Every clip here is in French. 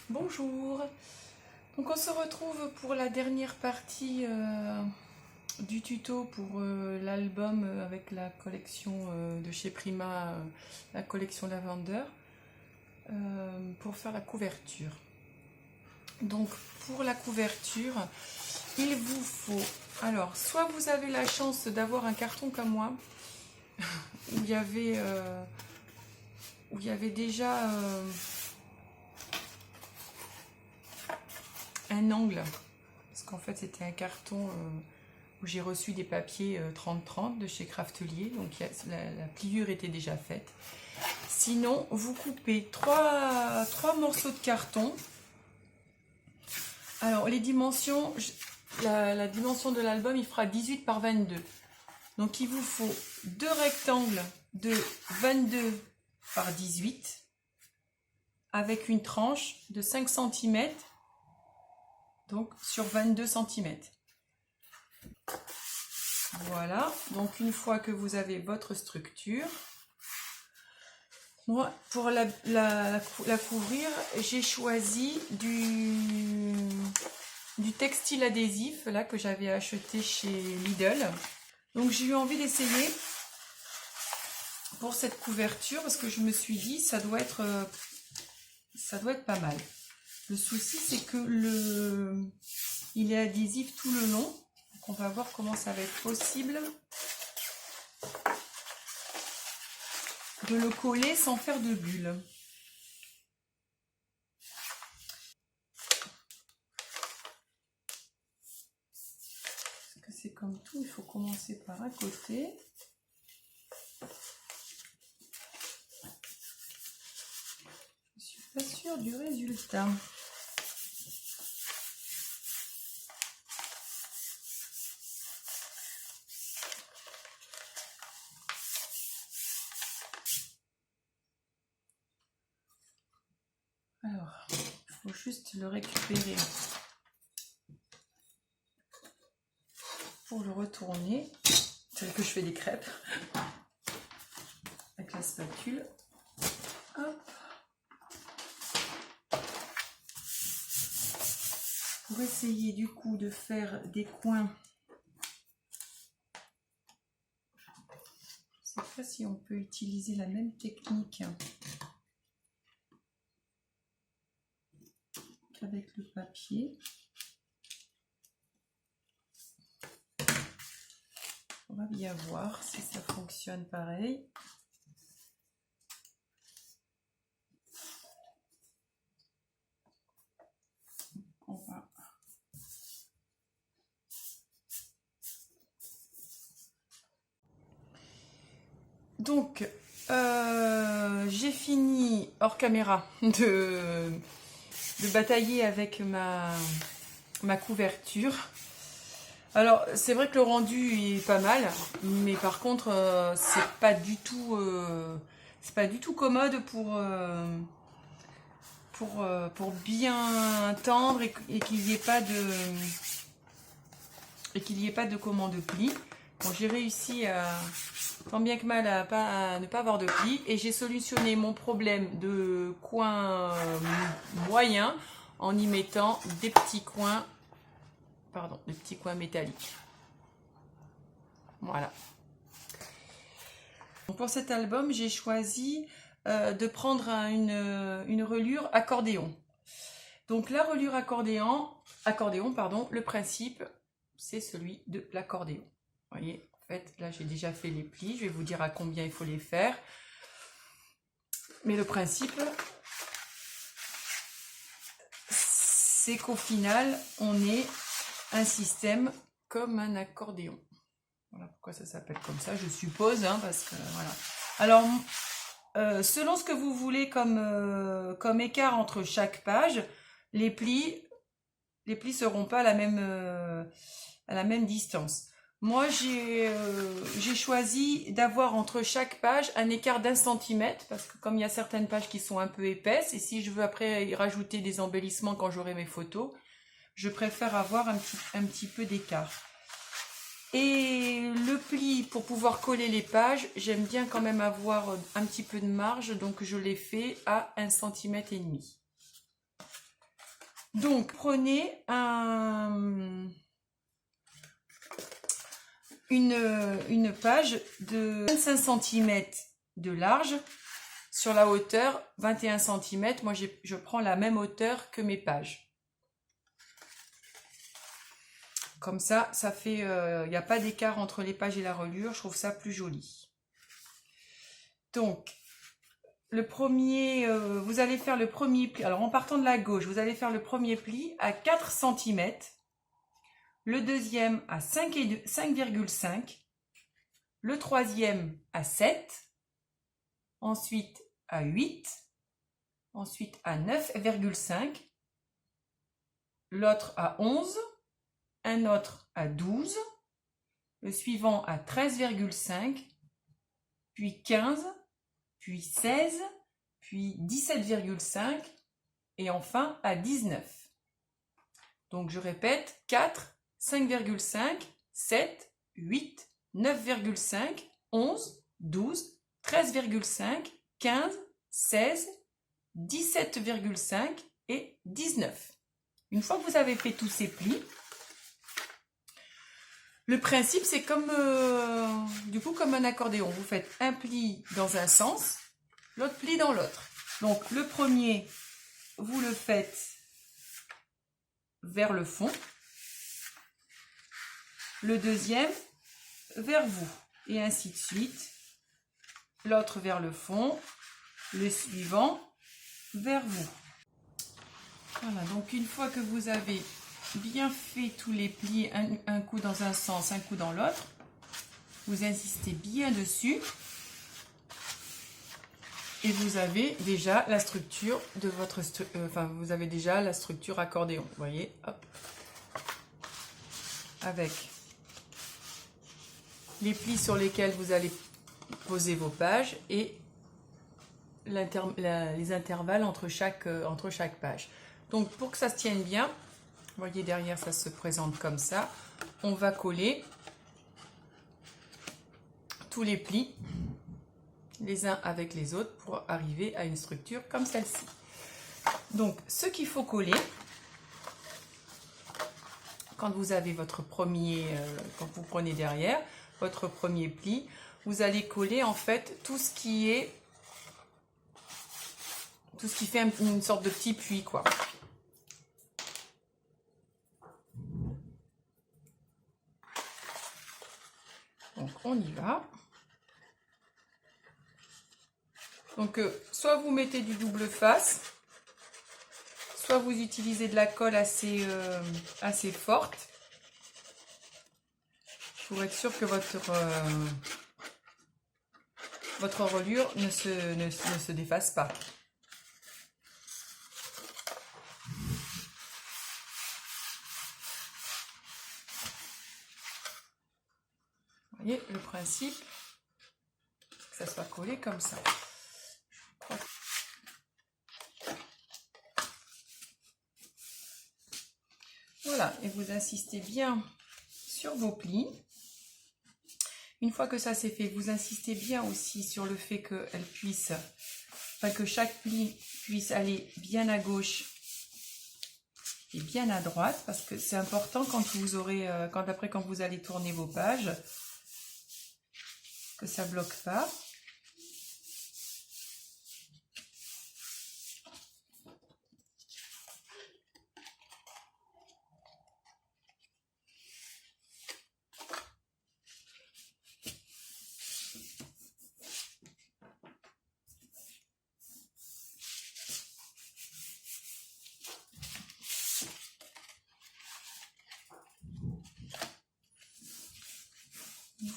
Bonjour, donc on se retrouve pour la dernière partie du tuto pour l'album avec la collection de chez Prima, la collection Lavender, pour faire la couverture. Donc pour la couverture, il vous faut, alors soit vous avez la chance d'avoir un carton comme moi, où il y avait déjà un angle, parce qu'en fait c'était un carton où j'ai reçu des papiers 30-30 de chez Craftelier, donc la pliure était déjà faite. Sinon, vous coupez trois morceaux de carton. Alors les dimensions, la dimension de l'album, il fera 18 par 22. Donc il vous faut deux rectangles de 22 par 18 avec une tranche de 5 cm, donc sur 22 cm. Voilà, donc une fois que vous avez votre structure, moi pour la couvrir, j'ai choisi du textile adhésif là que j'avais acheté chez Lidl. Donc j'ai eu envie d'essayer pour cette couverture parce que je me suis dit ça doit être pas mal. Le souci c'est que il est adhésif tout le long. Donc on va voir comment ça va être possible de le coller sans faire de bulles. Parce que c'est comme tout, il faut commencer par un côté. Je suis pas sûre du résultat. Alors, il faut juste le récupérer pour le retourner, tel que je fais des crêpes avec la spatule. Hop. Pour essayer du coup de faire des coins, je ne sais pas si on peut utiliser la même technique qu'avec le papier. On va bien voir si ça fonctionne pareil. On va... Donc, j'ai fini hors caméra de batailler avec ma couverture. Alors c'est vrai que le rendu est pas mal, mais par contre c'est pas du tout commode pour bien tendre et qu'il n'y ait pas de commande de pli. Bon, j'ai réussi tant bien que mal à ne pas avoir de pli et j'ai solutionné mon problème de coin moyen en y mettant des petits coins métalliques. Voilà. Pour cet album, j'ai choisi de prendre une relure accordéon. Donc la relure accordéon, le principe, c'est celui de l'accordéon. Vous voyez, en fait, là j'ai déjà fait les plis, je vais vous dire à combien il faut les faire. Mais le principe, c'est qu'au final, on ait un système comme un accordéon. Voilà pourquoi ça s'appelle comme ça, je suppose, hein, parce que voilà. Alors, selon ce que vous voulez comme écart entre chaque page, les plis seront pas à la même distance. Moi, j'ai choisi d'avoir entre chaque page un écart d'1 centimètre, parce que comme il y a certaines pages qui sont un peu épaisses, et si je veux après y rajouter des embellissements quand j'aurai mes photos, je préfère avoir un petit peu d'écart. Et le pli, pour pouvoir coller les pages, j'aime bien quand même avoir un petit peu de marge, donc je l'ai fait à 1,5 cm. Donc, prenez une page de 25 cm de large sur la hauteur 21 cm. Moi, je prends la même hauteur que mes pages. Comme ça, ça fait, il n'y a pas d'écart entre les pages et la reliure. Je trouve ça plus joli. Donc, le premier, vous allez faire le premier pli. Alors, en partant de la gauche, vous allez faire le premier pli à 4 cm. Le deuxième à 5,5. Le troisième à 7. Ensuite à 8. Ensuite à 9,5. L'autre à 11. Un autre à 12. Le suivant à 13,5. Puis 15. Puis 16. Puis 17,5. Et enfin à 19. Donc je répète, 4, 5,5, 7, 8, 9,5, 11, 12, 13,5, 15, 16, 17,5 et 19. Une fois que vous avez fait tous ces plis, le principe c'est comme comme un accordéon. Vous faites un pli dans un sens, l'autre pli dans l'autre. Donc le premier, vous le faites vers le fond. Le deuxième vers vous. Et ainsi de suite. L'autre vers le fond. Le suivant vers vous. Voilà, donc une fois que vous avez bien fait tous les plis, un coup dans un sens, un coup dans l'autre, vous insistez bien dessus. Et vous avez déjà la structure de votre... vous avez déjà la structure accordéon. Vous voyez, hop. Avec les plis sur lesquels vous allez poser vos pages et les intervalles entre chaque page. Donc pour que ça se tienne bien, vous voyez derrière ça se présente comme ça, on va coller tous les plis les uns avec les autres pour arriver à une structure comme celle-ci. Donc ce qu'il faut coller, quand vous avez votre premier, quand vous prenez derrière votre premier pli, vous allez coller en fait tout ce qui fait une sorte de petit puits quoi. Donc on y va. Donc soit vous mettez du double face, soit vous utilisez de la colle assez forte pour être sûr que votre reliure ne se défasse pas. Vous voyez le principe, que ça soit collé comme ça. Voilà, et vous insistez bien sur vos plis. Une fois que ça c'est fait, vous insistez bien aussi sur le fait que chaque pli puisse aller bien à gauche et bien à droite, parce que c'est important quand quand vous allez tourner vos pages, que ça bloque pas.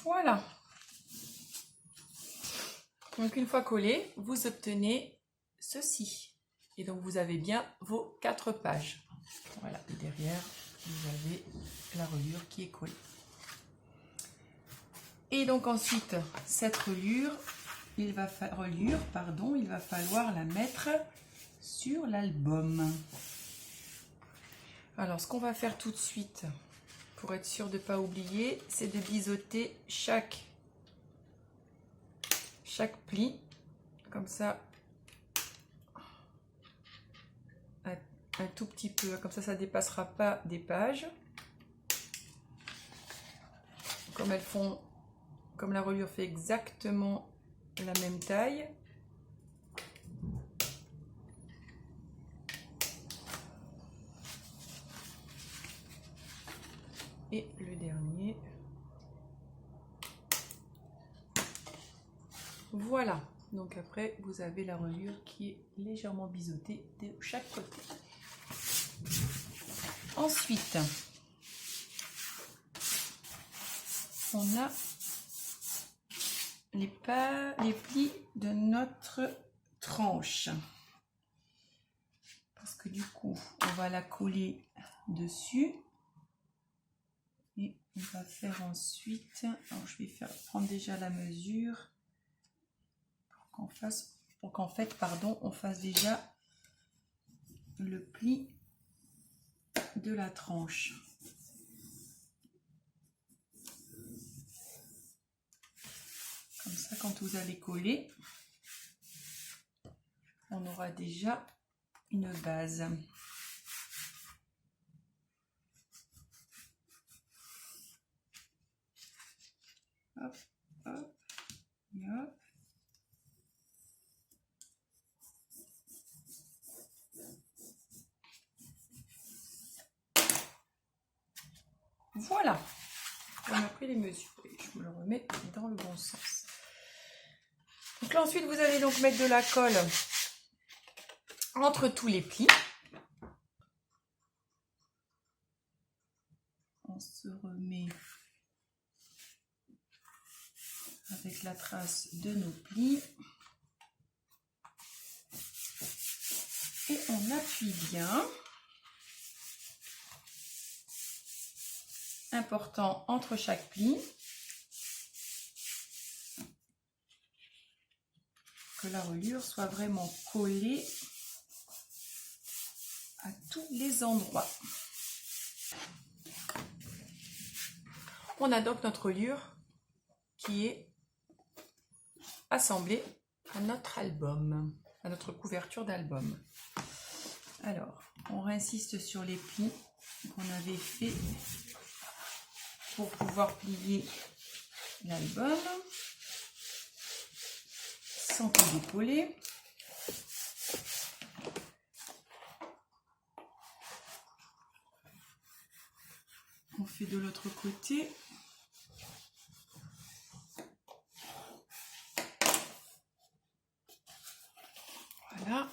Voilà. Donc une fois collé, vous obtenez ceci. Et donc vous avez bien vos 4 pages. Voilà, et derrière, vous avez la reliure qui est collée. Et donc ensuite, cette reliure, il va falloir la mettre sur l'album. Alors ce qu'on va faire tout de suite, pour être sûr de ne pas oublier, c'est de biseauter chaque pli, comme ça, un tout petit peu, comme ça dépassera pas des pages. Comme elles font, comme la reliure fait exactement la même taille. Et le dernier. Voilà. Donc après, vous avez la reliure qui est légèrement biseautée de chaque côté. Ensuite, on a les plis de notre tranche. Parce que du coup, on va la coller dessus. Et on va faire ensuite, alors je vais prendre déjà la mesure pour qu'en fait, on fasse déjà le pli de la tranche. Comme ça, quand vous allez coller, on aura déjà une base. Hop, hop, et hop. Voilà, on a pris les mesures et je me le remets dans le bon sens. Donc là ensuite vous allez donc mettre de la colle entre tous les plis. On se remet avec la trace de nos plis et on appuie bien. Important entre chaque pli que la reliure soit vraiment collée à tous les endroits. On a donc notre reliure qui est assemblée à notre album, à notre couverture d'album. Alors, on réinsiste sur les plis qu'on avait fait pour pouvoir plier l'album sans tout dépauler. On fait de l'autre côté. Voilà.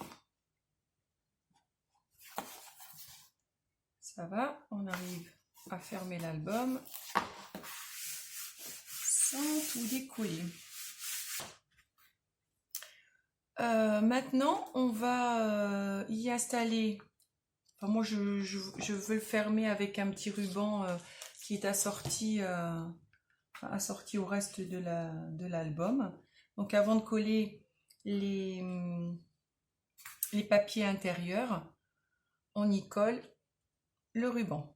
Ça va, on arrive à fermer l'album sans tout décoller. Maintenant, on va y installer. Enfin, moi, je veux le fermer avec un petit ruban qui est assorti au reste de l'album. Donc, avant de coller les papiers intérieurs, on y colle le ruban.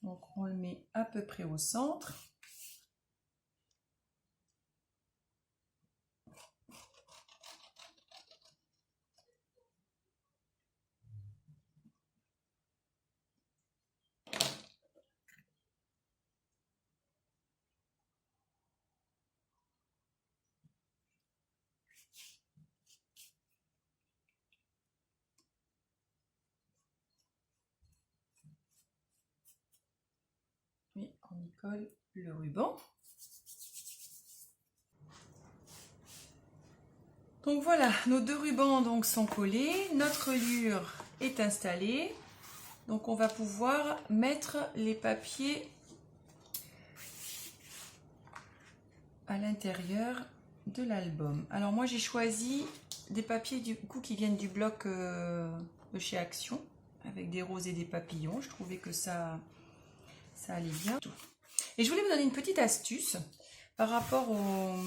Donc, on le met à peu près au centre. Et on y colle le ruban. Donc voilà, nos deux rubans donc sont collés, notre reliure est installée. Donc on va pouvoir mettre les papiers à l'intérieur de l'album. Alors moi j'ai choisi des papiers du coup qui viennent du bloc de chez Action, avec des roses et des papillons. Je trouvais que ça allait bien. Et je voulais vous donner une petite astuce par rapport au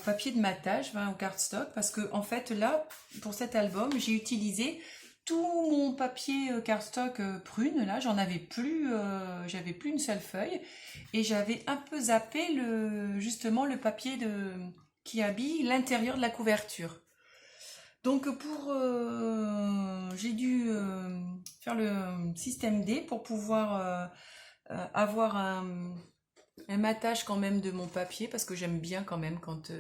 papier de matage, au cardstock, parce que en fait là, pour cet album, j'ai utilisé tout mon papier cardstock prune. Là, j'avais plus une seule feuille et j'avais un peu zappé justement le papier qui habille l'intérieur de la couverture. Donc j'ai dû faire le système D pour pouvoir avoir un matage quand même de mon papier, parce que j'aime bien quand même quand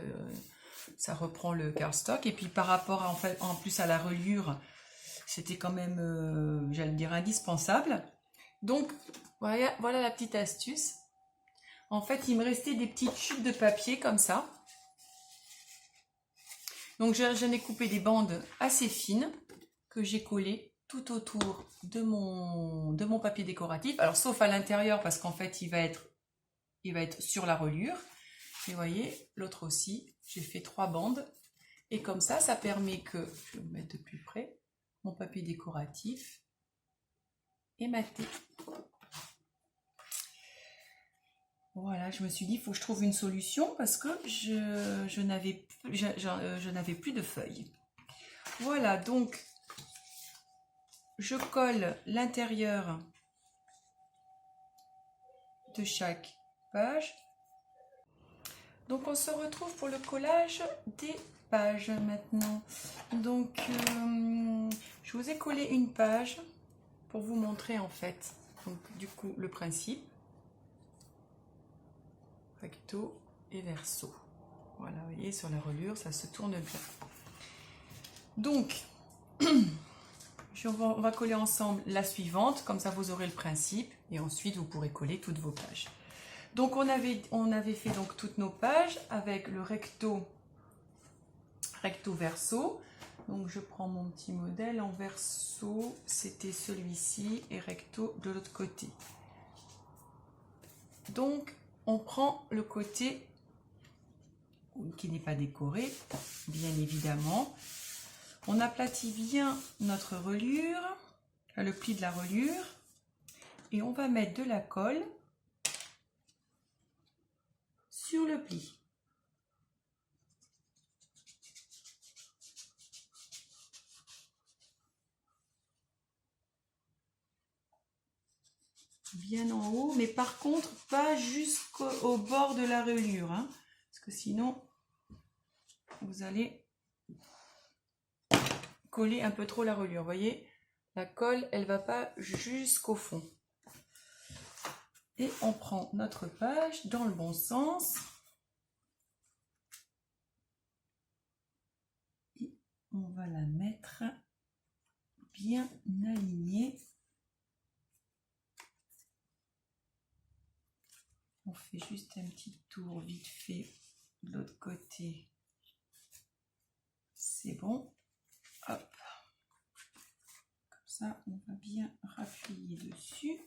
ça reprend le cardstock. Et puis par rapport en plus à la reliure, c'était quand même, j'allais dire, indispensable. Donc voilà la petite astuce. En fait, il me restait des petites chutes de papier comme ça. Donc j'en ai coupé des bandes assez fines que j'ai collées tout autour de mon papier décoratif. Alors sauf à l'intérieur, parce qu'en fait il va être sur la reliure. Et vous voyez, l'autre aussi, j'ai fait 3 bandes. Et comme ça permet que, je vais vous mettre de plus près, mon papier décoratif est maté. Voilà, je me suis dit, il faut que je trouve une solution parce que je n'avais plus de feuilles. Voilà, donc je colle l'intérieur de chaque page. Donc on se retrouve pour le collage des pages maintenant. Donc je vous ai collé une page pour vous montrer en fait, donc du coup, le principe. Recto et verso. Voilà, vous voyez, sur la reliure, ça se tourne bien. Donc, on va coller ensemble la suivante, comme ça vous aurez le principe, et ensuite vous pourrez coller toutes vos pages. Donc on avait fait donc toutes nos pages avec le recto verso. Donc je prends mon petit modèle en verso, c'était celui-ci, et recto de l'autre côté. Donc on prend le côté qui n'est pas décoré, bien évidemment. On aplatit bien notre reliure, le pli de la reliure, et on va mettre de la colle sur le pli. Bien en haut, mais par contre pas jusqu'au bord de la reliure, hein, parce que sinon vous allez coller un peu trop la reliure. Vous voyez, la colle, elle va pas jusqu'au fond. Et on prend notre page dans le bon sens. Et on va la mettre bien alignée. On fait juste un petit tour vite fait de l'autre côté. C'est bon. Hop. Comme ça, on va bien appuyer dessus.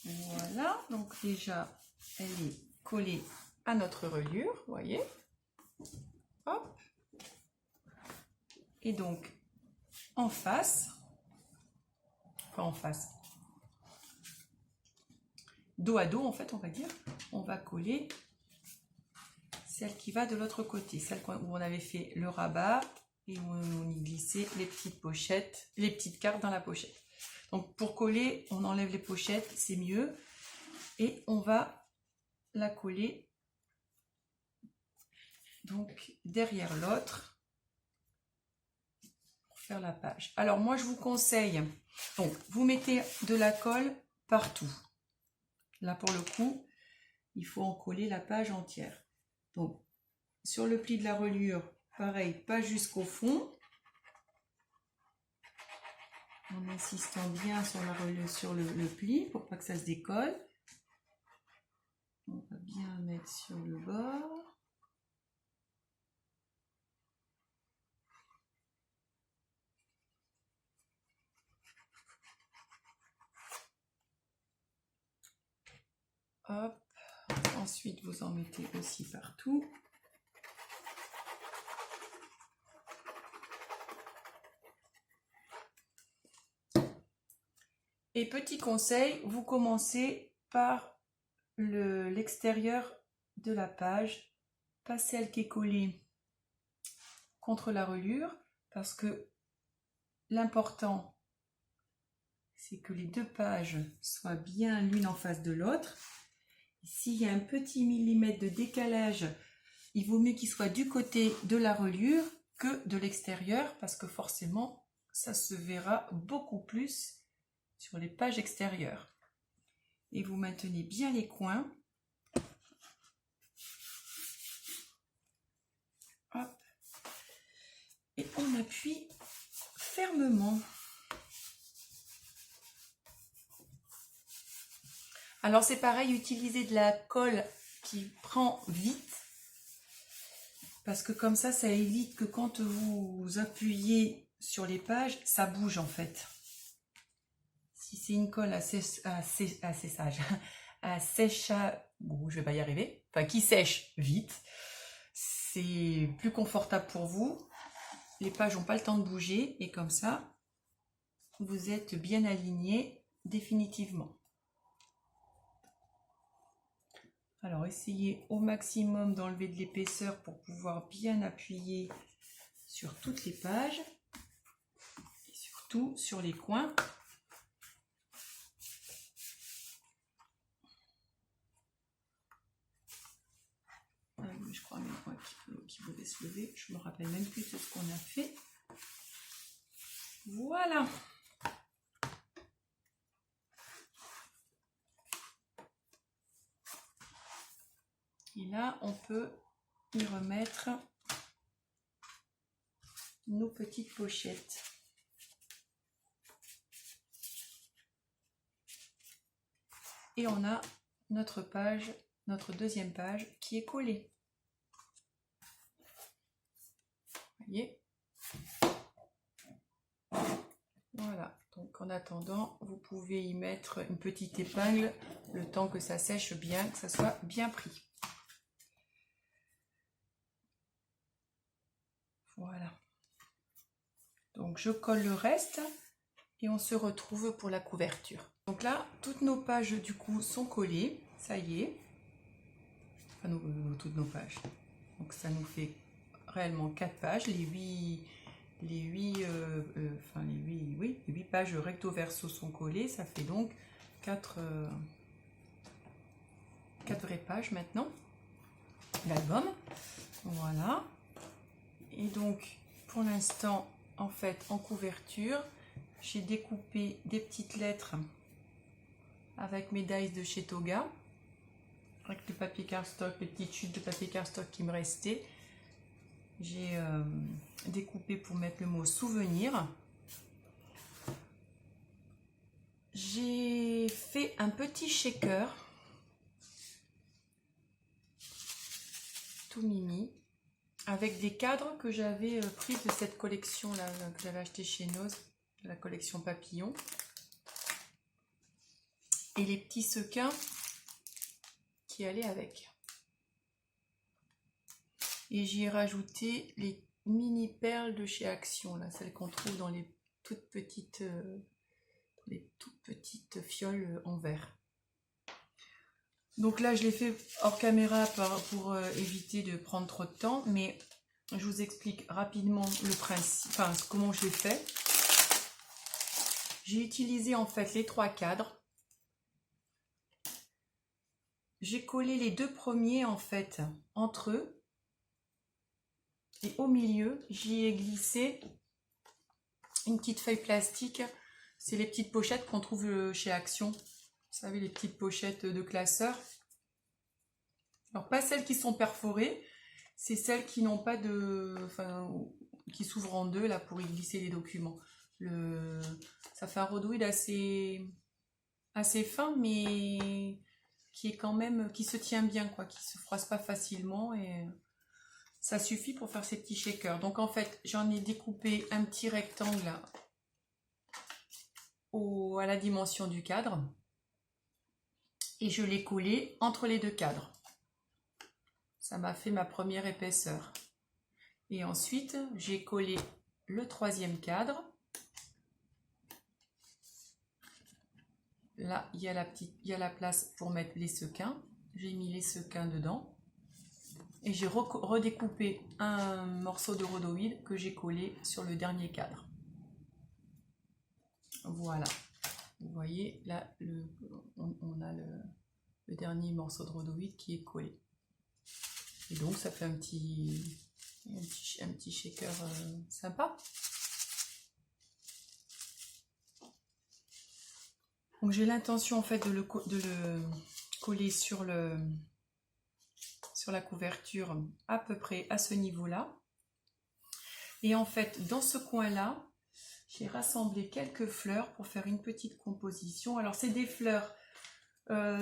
Voilà, donc déjà, elle est collée à notre reliure, vous voyez. Hop. Et donc, en face, enfin en face, dos à dos, en fait, on va dire, on va coller celle qui va de l'autre côté, celle où on avait fait le rabat et où on y glissait les petites pochettes, les petites cartes dans la pochette. Donc, pour coller, on enlève les pochettes, c'est mieux. Et on va la coller donc derrière l'autre pour faire la page. Alors moi je vous conseille, donc vous mettez de la colle partout. Là pour le coup, il faut en coller la page entière. Donc sur le pli de la reliure, pareil, pas jusqu'au fond. En insistant bien sur le pli pour pas que ça se décolle. On va bien mettre sur le bord. Hop. Ensuite, vous en mettez aussi partout. Et petit conseil, vous commencez par l'extérieur de la page, pas celle qui est collée contre la reliure, parce que l'important, c'est que les deux pages soient bien l'une en face de l'autre. S'il y a un petit millimètre de décalage, il vaut mieux qu'il soit du côté de la reliure que de l'extérieur, parce que forcément, ça se verra beaucoup plus sur les pages extérieures. Et vous maintenez bien les coins. Hop. Et on appuie fermement. Alors c'est pareil, utilisez de la colle qui prend vite, parce que comme ça évite que quand vous appuyez sur les pages, ça bouge en fait. Si c'est une colle bon, je vais pas y arriver, enfin qui sèche vite, c'est plus confortable pour vous. Les pages n'ont pas le temps de bouger et comme ça, vous êtes bien aligné définitivement. Alors essayez au maximum d'enlever de l'épaisseur pour pouvoir bien appuyer sur toutes les pages et surtout sur les coins. Je crois même qui pouvait se lever, je me rappelle même plus de ce qu'on a fait. Voilà. Et là, on peut y remettre nos petites pochettes. Et on a notre page, notre deuxième page qui est collée. Vous voyez? Voilà. Donc en attendant, vous pouvez y mettre une petite épingle le temps que ça sèche bien, que ça soit bien pris. Voilà. Donc je colle le reste et on se retrouve pour la couverture. Donc là, toutes nos pages du coup sont collées, ça y est. Enfin, toutes nos pages. Donc ça nous fait réellement 4 pages, les 8 pages recto verso sont collées, ça fait donc 4 vraies pages maintenant, l'album. Voilà. Et donc pour l'instant, en fait, en couverture, j'ai découpé des petites lettres avec mes dies de chez Toga, avec le papier cardstock, les petites chutes de papier cardstock qui me restaient. J'ai découpé pour mettre le mot souvenir. J'ai fait un petit shaker tout mimi avec des cadres que j'avais pris de cette collection là que j'avais acheté chez Noz, de la collection papillon, et les petits sequins qui allaient avec. Et j'y ai rajouté les mini perles de chez Action, là, celles qu'on trouve dans les toutes petites fioles en verre. Donc là, je l'ai fait hors caméra pour éviter de prendre trop de temps, mais je vous explique rapidement le principe, enfin comment je l'ai fait. J'ai utilisé en fait les 3 cadres. J'ai collé les 2 premiers en fait entre eux. Et au milieu, j'y ai glissé une petite feuille plastique. C'est les petites pochettes qu'on trouve chez Action. Vous savez, les petites pochettes de classeurs. Alors, pas celles qui sont perforées, c'est celles qui n'ont pas de... Enfin, qui s'ouvrent en deux, là, pour y glisser les documents. Ça fait un rhodoïd assez fin, mais qui est quand même... qui se tient bien, quoi, qui se froisse pas facilement, et ça suffit pour faire ces petits shakers. Donc, en fait, j'en ai découpé un petit rectangle, là, à la dimension du cadre, et je l'ai collé entre les 2 cadres. Ça m'a fait ma première épaisseur. Et ensuite, j'ai collé le 3e cadre. là, il y a la place pour mettre les sequins. J'ai mis les sequins dedans. Et j'ai redécoupé un morceau de rhodoïde que j'ai collé sur le dernier cadre. Voilà. Vous voyez, là, on a le dernier morceau de rhodoïde qui est collé. Et donc, ça fait un petit shaker sympa. Donc, j'ai l'intention en fait de le coller sur la couverture à peu près à ce niveau-là. Et en fait, dans ce coin-là, j'ai rassemblé quelques fleurs pour faire une petite composition. Alors, c'est des fleurs,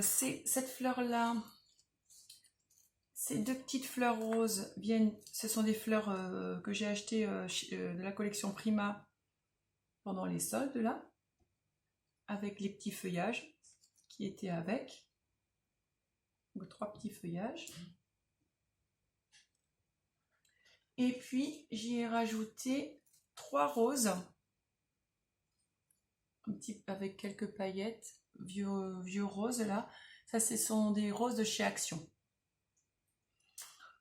cette fleur-là, ces deux petites fleurs roses ce sont des fleurs que j'ai achetées de la collection Prima pendant les soldes, là, avec les petits feuillages qui étaient avec. Donc, 3 petits feuillages. Et puis, j'y ai rajouté 3 roses, avec quelques paillettes, vieux roses là. Ça, ce sont des roses de chez Action.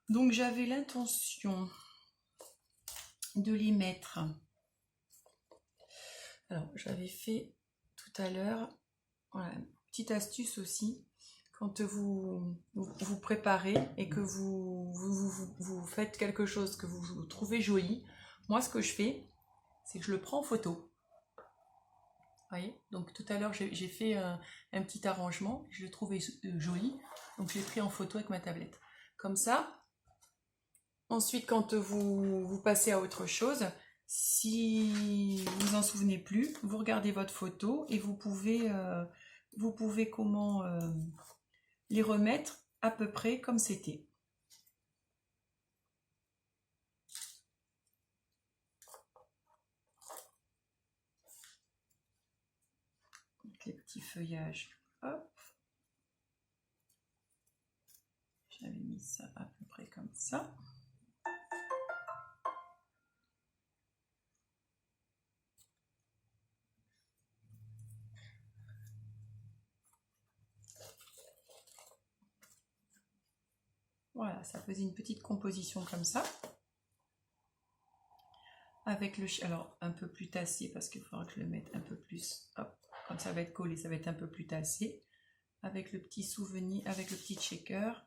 Donc, j'avais l'intention de les mettre. Alors, j'avais fait tout à l'heure, voilà, petite astuce aussi. Quand vous préparez et que vous faites quelque chose que vous trouvez joli, moi ce que je fais, c'est que je le prends en photo. Vous voyez? Donc tout à l'heure j'ai fait un petit arrangement, je le trouvais joli, donc je l'ai pris en photo avec ma tablette. Comme ça, ensuite quand vous passez à autre chose, si vous vous en souvenez plus, vous regardez votre photo et vous pouvez les remettre à peu près comme c'était. Les petits feuillages, hop. J'avais mis ça à peu près comme ça. Voilà, ça faisait une petite composition comme ça. Avec alors un peu plus tassé parce qu'il faudra que je le mette un peu plus. Hop, comme ça va être collé, ça va être un peu plus tassé. Avec le petit souvenir, avec le petit shaker.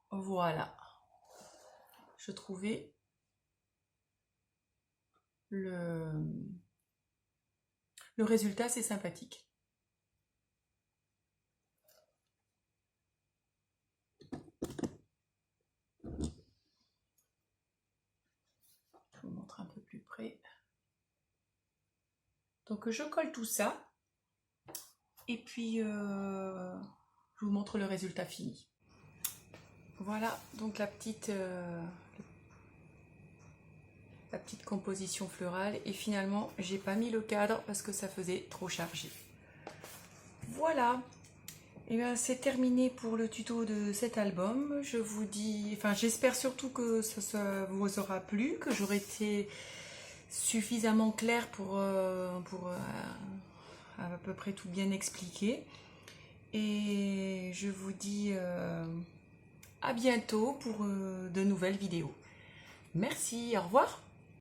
Voilà. Je trouvais le résultat, c'est sympathique. Je vous montre un peu plus près. Donc je colle tout ça. Et puis je vous montre le résultat fini. Voilà donc la petite composition florale. Et finalement j'ai pas mis le cadre parce que ça faisait trop chargé. Voilà. Et bien c'est terminé pour le tuto de cet album. Je vous dis, enfin j'espère surtout que ça vous aura plu, que j'aurai été suffisamment claire pour à peu près tout bien expliquer. Et je vous dis à bientôt pour de nouvelles vidéos. Merci, au revoir.